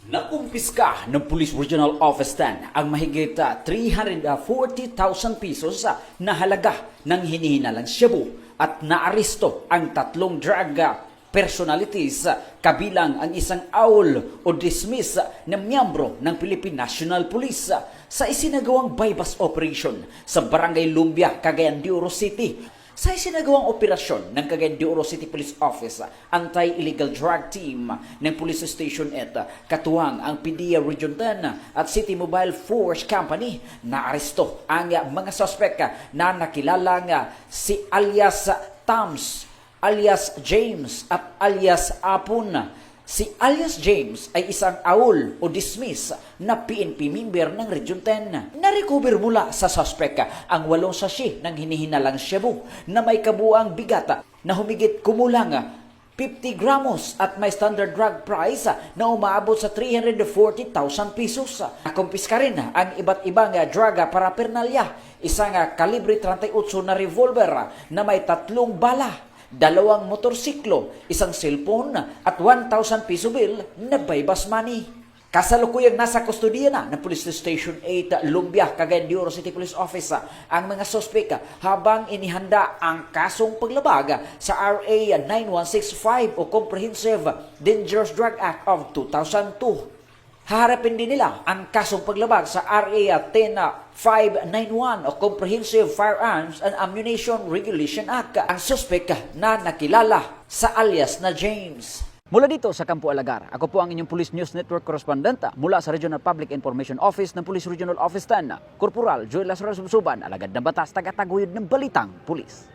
Nakumpiska ng Police Regional Office 10 ang mahigit 340,000 pesos na halaga ng hinihinalang shabu at naaresto ang tatlong drug personalities kabilang ang isang AUL o dismiss na miyembro ng Philippine National Police sa isinagawang bypass operation sa Barangay Lumbia, Cagayan de Oro City. Sa isinagawang operasyon ng Cagayan de Oro City Police Office, Anti-Illegal Drug Team ng Police Station 8, katuwang ang PDEA Region 10 at City Mobile Force Company, naaresto ang mga suspect na nakilalang si alias Tams, alias James at alias Apon. Si alias James ay isang AUL o dismiss na PNP member ng Region 10. Narecover mula sa suspect ang 8 sachet ng hinihinalang shabu na may kabuang bigat na humigit kumulang 50 gramos at may standard drug price na umaabot sa 340,000 pesos. Nakumpiska rin ang iba't ibang drug paraphernalia, isang kalibre 38 na revolver na may 3 bala, 2 motorsiklo, isang cellphone at 1,000 peso bill na bypass money. Kasalukuyang nasa kustodiya na ng Police Station 8 Lumbia, Cagayan de Oro City Police Office ang mga suspect habang inihanda ang kasong paglabag sa RA 9165 o Comprehensive Dangerous Drug Act of 2002. Haharapin din nila ang kasong paglabag sa RA 10591 o Comprehensive Firearms and Ammunition Regulation Act ang suspect na nakilala sa alias na James. Mula dito sa Campo Alagar, ako po ang inyong Police News Network correspondent mula sa Regional Public Information Office ng Police Regional Office 10, Corporal Joel Lazaro Subsuban, alagad ng batas, tagataguyod ng balitang pulis.